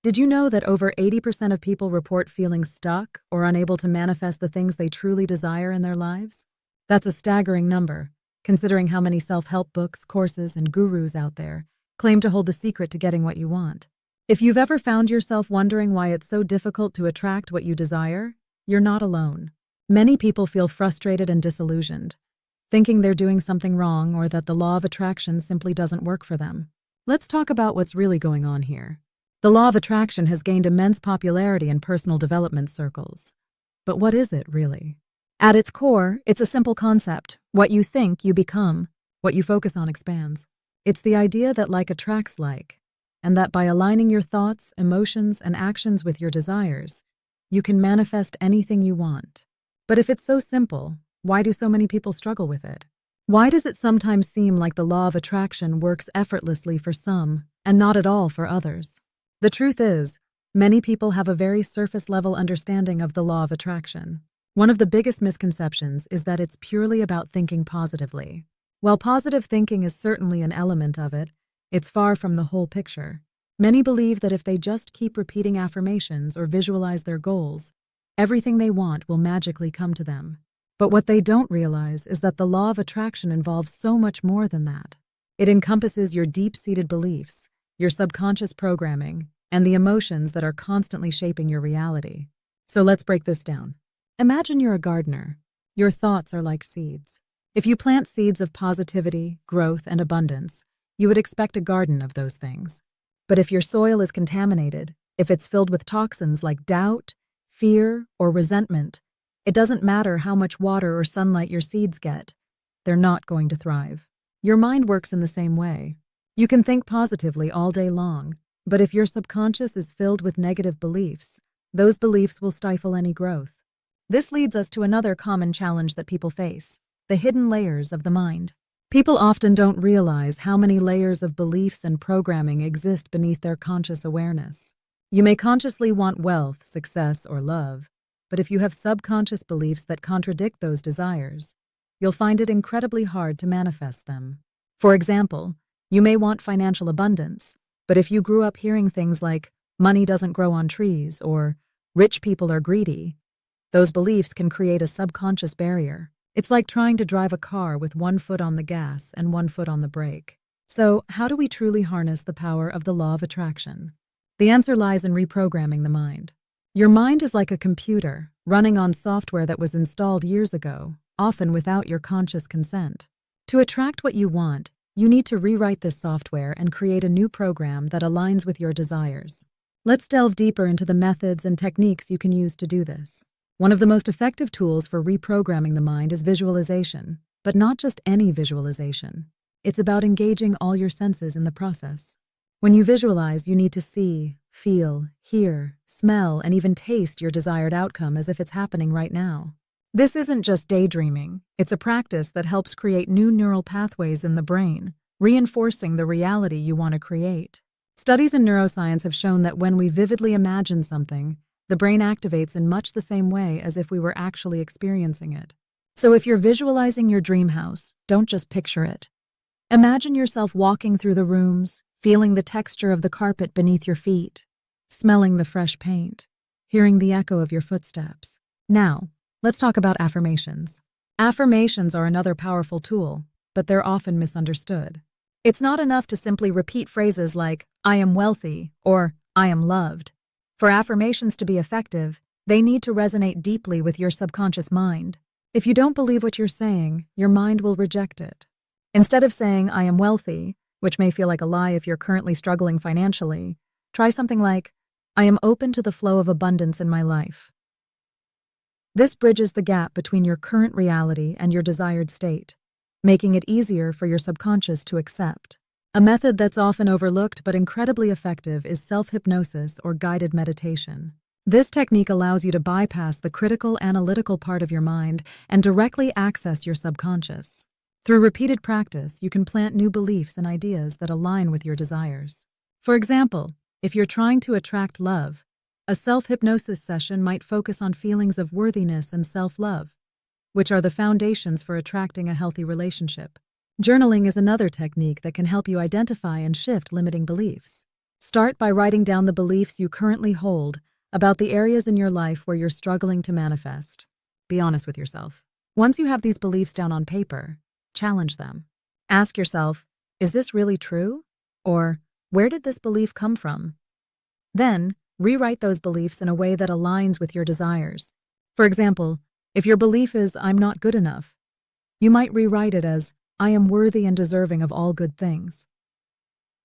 Did you know that over 80% of people report feeling stuck or unable to manifest the things they truly desire in their lives? That's a staggering number, considering how many self-help books, courses, and gurus out there claim to hold the secret to getting what you want. If you've ever found yourself wondering why it's so difficult to attract what you desire, you're not alone. Many people feel frustrated and disillusioned, thinking they're doing something wrong or that the law of attraction simply doesn't work for them. Let's talk about what's really going on here. The law of attraction has gained immense popularity in personal development circles. But what is it, really? At its core, it's a simple concept. What you think, you become. What you focus on expands. It's the idea that like attracts like, and that by aligning your thoughts, emotions, and actions with your desires, you can manifest anything you want. But if it's so simple, why do so many people struggle with it? Why does it sometimes seem like the law of attraction works effortlessly for some and not at all for others? The truth is, many people have a very surface-level understanding of the law of attraction. One of the biggest misconceptions is that it's purely about thinking positively. While positive thinking is certainly an element of it, it's far from the whole picture. Many believe that if they just keep repeating affirmations or visualize their goals, everything they want will magically come to them. But what they don't realize is that the law of attraction involves so much more than that. It encompasses your deep-seated beliefs, your subconscious programming, and the emotions that are constantly shaping your reality. So let's break this down. Imagine you're a gardener. Your thoughts are like seeds. If you plant seeds of positivity, growth, and abundance, you would expect a garden of those things. But if your soil is contaminated, if it's filled with toxins like doubt, fear, or resentment, it doesn't matter how much water or sunlight your seeds get, they're not going to thrive. Your mind works in the same way. You can think positively all day long, but if your subconscious is filled with negative beliefs, those beliefs will stifle any growth. This leads us to another common challenge that people face: the hidden layers of the mind. People often don't realize how many layers of beliefs and programming exist beneath their conscious awareness. You may consciously want wealth, success, or love, but if you have subconscious beliefs that contradict those desires, you'll find it incredibly hard to manifest them. For example, you may want financial abundance, but if you grew up hearing things like, money doesn't grow on trees, or rich people are greedy, those beliefs can create a subconscious barrier. It's like trying to drive a car with one foot on the gas and one foot on the brake. So, how do we truly harness the power of the law of attraction? The answer lies in reprogramming the mind. Your mind is like a computer, running on software that was installed years ago, often without your conscious consent. To attract what you want, you need to rewrite this software and create a new program that aligns with your desires. Let's delve deeper into the methods and techniques you can use to do this. One of the most effective tools for reprogramming the mind is visualization, but not just any visualization. It's about engaging all your senses in the process. When you visualize, you need to see, feel, hear, smell, and even taste your desired outcome as if it's happening right now. This isn't just daydreaming. It's a practice that helps create new neural pathways in the brain, reinforcing the reality you want to create. Studies in neuroscience have shown that when we vividly imagine something, the brain activates in much the same way as if we were actually experiencing it. So if you're visualizing your dream house, don't just picture it. Imagine yourself walking through the rooms, feeling the texture of the carpet beneath your feet, smelling the fresh paint, hearing the echo of your footsteps. Now, let's talk about affirmations. Affirmations are another powerful tool, but they're often misunderstood. It's not enough to simply repeat phrases like, I am wealthy, or I am loved. For affirmations to be effective, they need to resonate deeply with your subconscious mind. If you don't believe what you're saying, your mind will reject it. Instead of saying, I am wealthy, which may feel like a lie if you're currently struggling financially, try something like, I am open to the flow of abundance in my life. This bridges the gap between your current reality and your desired state, making it easier for your subconscious to accept. A method that's often overlooked but incredibly effective is self-hypnosis or guided meditation. This technique allows you to bypass the critical, analytical part of your mind and directly access your subconscious. Through repeated practice, you can plant new beliefs and ideas that align with your desires. For example, if you're trying to attract love, a self-hypnosis session might focus on feelings of worthiness and self-love, which are the foundations for attracting a healthy relationship. Journaling is another technique that can help you identify and shift limiting beliefs. Start by writing down the beliefs you currently hold about the areas in your life where you're struggling to manifest. Be honest with yourself. Once you have these beliefs down on paper, challenge them. Ask yourself, is this really true? Or, where did this belief come from? Then, rewrite those beliefs in a way that aligns with your desires. For example, if your belief is, I'm not good enough, you might rewrite it as, I am worthy and deserving of all good things.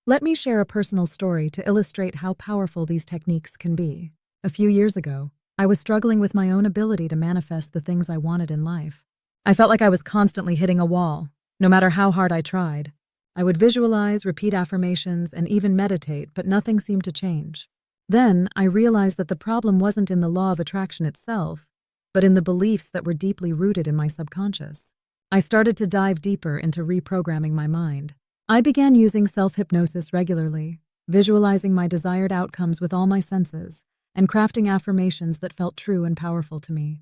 Let me share a personal story to illustrate how powerful these techniques can be. A few years ago, I was struggling with my own ability to manifest the things I wanted in life. I felt like I was constantly hitting a wall, no matter how hard I tried. I would visualize, repeat affirmations, and even meditate, but nothing seemed to change. Then, I realized that the problem wasn't in the law of attraction itself, but in the beliefs that were deeply rooted in my subconscious. I started to dive deeper into reprogramming my mind. I began using self-hypnosis regularly, visualizing my desired outcomes with all my senses, and crafting affirmations that felt true and powerful to me.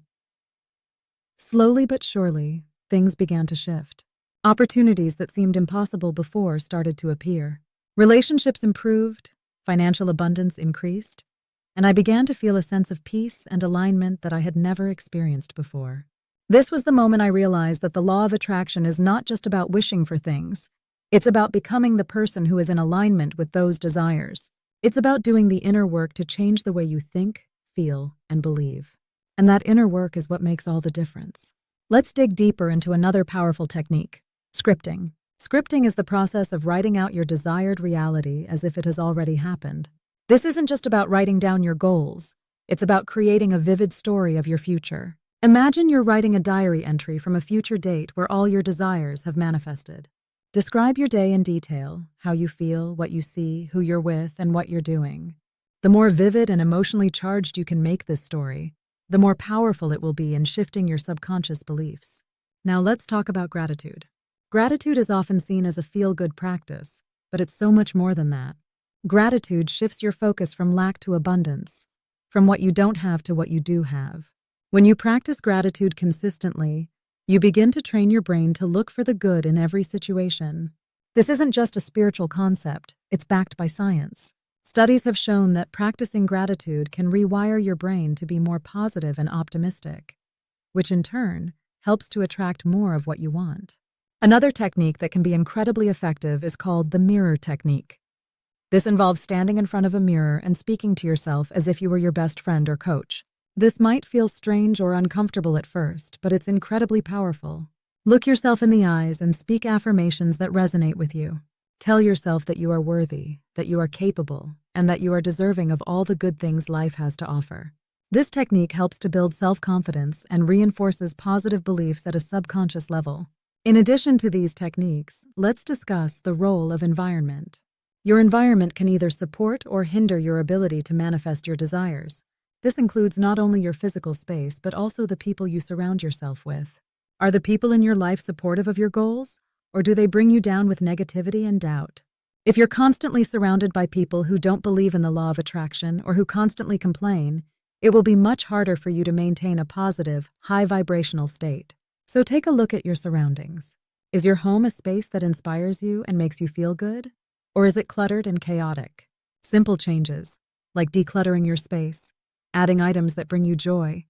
Slowly but surely, things began to shift. Opportunities that seemed impossible before started to appear. Relationships improved, financial abundance increased, and I began to feel a sense of peace and alignment that I had never experienced before. This was the moment I realized that the law of attraction is not just about wishing for things. It's about becoming the person who is in alignment with those desires. It's about doing the inner work to change the way you think, feel, and believe. And that inner work is what makes all the difference. Let's dig deeper into another powerful technique, scripting. Scripting is the process of writing out your desired reality as if it has already happened. This isn't just about writing down your goals. It's about creating a vivid story of your future. Imagine you're writing a diary entry from a future date where all your desires have manifested. Describe your day in detail, how you feel, what you see, who you're with, and what you're doing. The more vivid and emotionally charged you can make this story, the more powerful it will be in shifting your subconscious beliefs. Now let's talk about gratitude. Gratitude is often seen as a feel-good practice, but it's so much more than that. Gratitude shifts your focus from lack to abundance, from what you don't have to what you do have. When you practice gratitude consistently, you begin to train your brain to look for the good in every situation. This isn't just a spiritual concept, it's backed by science. Studies have shown that practicing gratitude can rewire your brain to be more positive and optimistic, which in turn helps to attract more of what you want. Another technique that can be incredibly effective is called the mirror technique. This involves standing in front of a mirror and speaking to yourself as if you were your best friend or coach. This might feel strange or uncomfortable at first, but it's incredibly powerful. Look yourself in the eyes and speak affirmations that resonate with you. Tell yourself that you are worthy, that you are capable, and that you are deserving of all the good things life has to offer. This technique helps to build self-confidence and reinforces positive beliefs at a subconscious level. In addition to these techniques, let's discuss the role of environment. Your environment can either support or hinder your ability to manifest your desires. This includes not only your physical space, but also the people you surround yourself with. Are the people in your life supportive of your goals, or do they bring you down with negativity and doubt? If you're constantly surrounded by people who don't believe in the law of attraction or who constantly complain, it will be much harder for you to maintain a positive, high-vibrational state. So take a look at your surroundings. Is your home a space that inspires you and makes you feel good? Or is it cluttered and chaotic? Simple changes, like decluttering your space, adding items that bring you joy,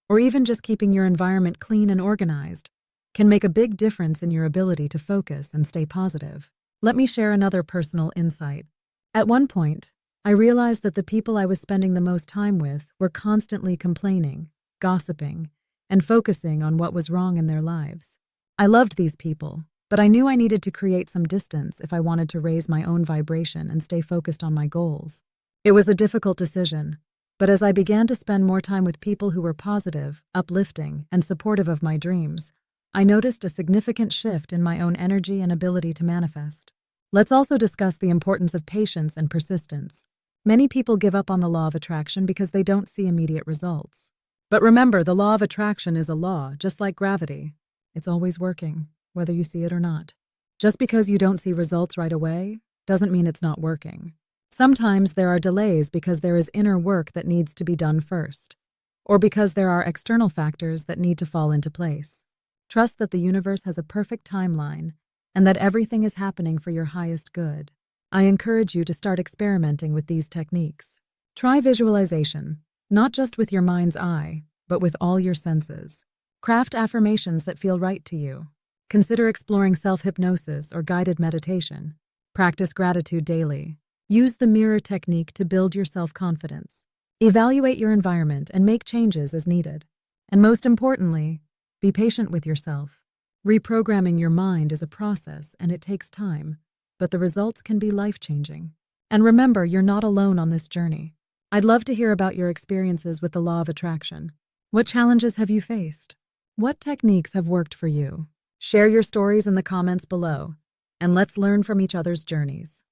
or even just keeping your environment clean and organized, can make a big difference in your ability to focus and stay positive. Let me share another personal insight. At one point, I realized that the people I was spending the most time with were constantly complaining, gossiping, and focusing on what was wrong in their lives. I loved these people, but I knew I needed to create some distance if I wanted to raise my own vibration and stay focused on my goals. It was a difficult decision, but as I began to spend more time with people who were positive, uplifting, and supportive of my dreams, I noticed a significant shift in my own energy and ability to manifest. Let's also discuss the importance of patience and persistence. Many people give up on the law of attraction because they don't see immediate results. But remember, the law of attraction is a law, just like gravity. It's always working, whether you see it or not. Just because you don't see results right away doesn't mean it's not working. Sometimes there are delays because there is inner work that needs to be done first, or because there are external factors that need to fall into place. Trust that the universe has a perfect timeline and that everything is happening for your highest good. I encourage you to start experimenting with these techniques. Try visualization, not just with your mind's eye, but with all your senses. Craft affirmations that feel right to you. Consider exploring self-hypnosis or guided meditation. Practice gratitude daily. Use the mirror technique to build your self-confidence. Evaluate your environment and make changes as needed. And most importantly, be patient with yourself. Reprogramming your mind is a process and it takes time, but the results can be life-changing. And remember, you're not alone on this journey. I'd love to hear about your experiences with the law of attraction. What challenges have you faced? What techniques have worked for you? Share your stories in the comments below, and let's learn from each other's journeys.